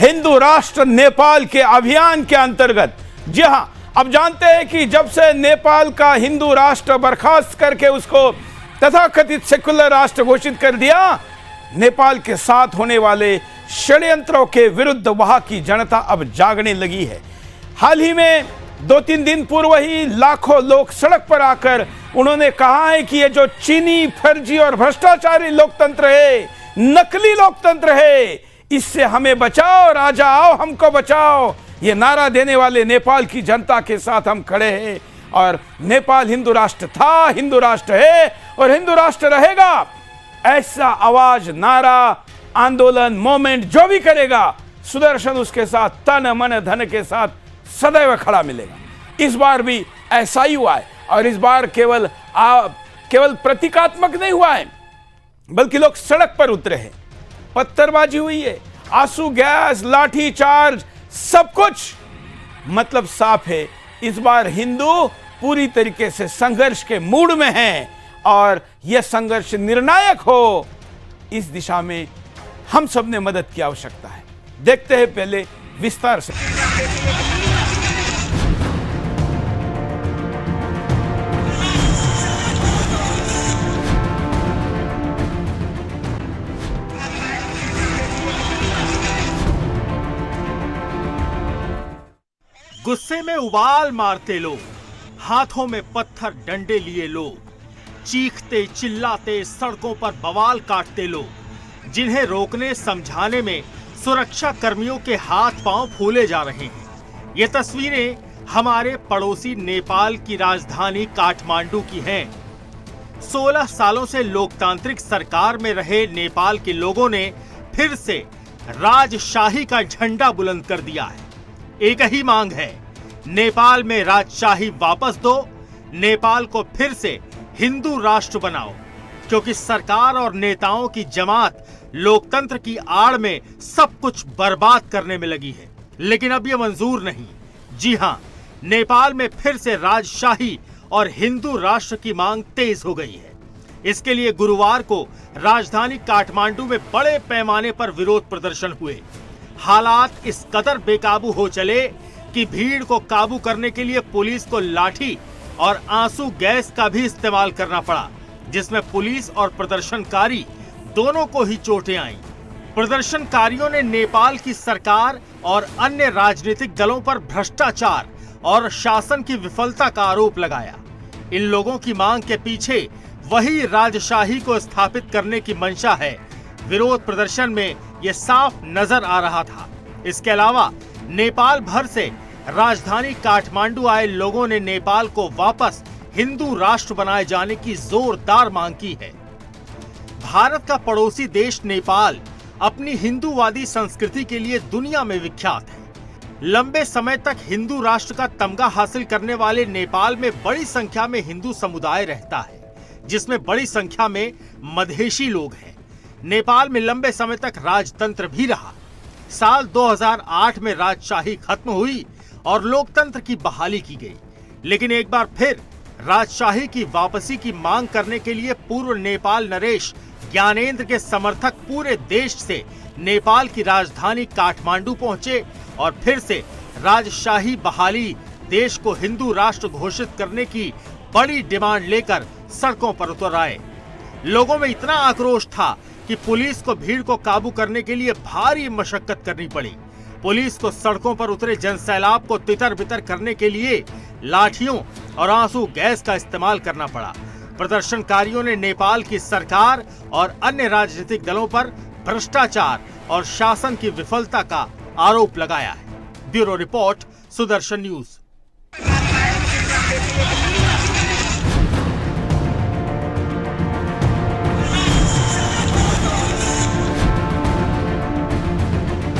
हिंदू राष्ट्र नेपाल के अभियान के अंतर्गत। जी हां, अब जानते हैं कि जब से नेपाल का हिंदू राष्ट्र बर्खास्त करके उसको तथाकथित सेकुलर राष्ट्र घोषित कर दिया, नेपाल के साथ होने वाले षड्यंत्रों के विरुद्ध वहां की जनता अब जागने लगी है। हाल ही में 2-3 दिन पूर्व ही लाखों लोग सड़क पर आकर उन्होंने कहा है कि ये जो चीनी, फर्जी और भ्रष्टाचारी लोकतंत्र है, नकली लोकतंत्र है, इससे हमें बचाओ, राजा आओ हमको बचाओ। ये नारा देने वाले नेपाल की जनता के साथ हम खड़े हैं और नेपाल हिंदू राष्ट्र था, हिंदू राष्ट्र है और हिंदू राष्ट्र रहेगा। ऐसा आवाज, नारा, आंदोलन, मूवमेंट जो भी करेगा, सुदर्शन उसके साथ तन मन धन के साथ सदैव खड़ा मिलेगा। इस बार भी ऐसा ही हुआ है और इस बार केवल प्रतीकात्मक नहीं हुआ है, बल्कि लोग सड़क पर उतरे हैं, पत्थरबाजी हुई है, आंसू गैस, लाठी चार्ज, सब कुछ। मतलब साफ है, इस बार हिंदू पूरी तरीके से संघर्ष के मूड में हैं और यह संघर्ष निर्णायक हो, इस दिशा में हम सब ने मदद की आवश्यकता है। देखते हैं पहले विस्तार से। गुस्से में उबाल मारते लोग, हाथों में पत्थर डंडे लिए लोग, चीखते चिल्लाते सड़कों पर बवाल काटते लोग, जिन्हें रोकने समझाने में सुरक्षा कर्मियों के हाथ पांव फूले जा रहे हैं। ये तस्वीरें हमारे पड़ोसी नेपाल की राजधानी काठमांडू की हैं। 16 सालों से लोकतांत्रिक सरकार में रहे नेपाल के लोगों ने फिर से राजशाही का झंडा बुलंद कर दिया है। एक ही मांग है, नेपाल में राजशाही वापस दो, नेपाल को फिर से हिंदू राष्ट्र बनाओ, क्योंकि सरकार और नेताओं की जमात लोकतंत्र की आड़ में सब कुछ बर्बाद करने में लगी है। लेकिन अब यह मंजूर नहीं। जी हां, नेपाल में फिर से राजशाही और हिंदू राष्ट्र की मांग तेज हो गई है। इसके लिए गुरुवार को राजधानी काठमांडू में बड़े पैमाने पर विरोध प्रदर्शन हुए। हालात इस कदर बेकाबू हो चले कि भीड़ को काबू करने के लिए पुलिस को लाठी और आंसू गैस का भी इस्तेमाल करना पड़ा, जिसमें पुलिस और प्रदर्शनकारी दोनों को ही चोटें आईं। प्रदर्शनकारियों ने नेपाल की सरकार और अन्य राजनीतिक दलों पर भ्रष्टाचार और शासन की विफलता का आरोप लगाया। इन लोगों की मांग के पीछे वही राजशाही को स्थापित करने की मंशा है। विरोध प्रदर्शन में ये साफ नजर आ रहा था। इसके अलावा नेपाल भर से राजधानी काठमांडू आए लोगों ने नेपाल को वापस हिंदू राष्ट्र बनाए जाने की जोरदार मांग की है। भारत का पड़ोसी देश नेपाल अपनी हिंदूवादी संस्कृति के लिए दुनिया में विख्यात है। लंबे समय तक हिंदू राष्ट्र का तमगा हासिल करने वाले नेपाल में बड़ी संख्या में हिंदू समुदाय रहता है, जिसमें बड़ी संख्या में मधेशी लोग हैं। नेपाल में लंबे समय तक राजतंत्र भी रहा। साल 2008 में राजशाही खत्म हुई और लोकतंत्र की बहाली की गई। लेकिन एक बार फिर राजशाही की वापसी की मांग करने के लिए पूर्व नेपाल नरेश ज्ञानेंद्र के समर्थक पूरे देश से नेपाल की राजधानी काठमांडू पहुंचे और फिर से राजशाही बहाली, देश को हिंदू राष्ट्र घोषित करने की बड़ी डिमांड लेकर सड़कों पर उतर आए। लोगों में इतना आक्रोश था कि पुलिस को भीड़ को काबू करने के लिए भारी मशक्कत करनी पड़ी। पुलिस को सड़कों पर उतरे जनसैलाब को तितर बितर करने के लिए लाठियों और आंसू गैस का इस्तेमाल करना पड़ा। प्रदर्शनकारियों ने नेपाल की सरकार और अन्य राजनीतिक दलों पर भ्रष्टाचार और शासन की विफलता का आरोप लगाया है। Bureau report, Sudarshan news.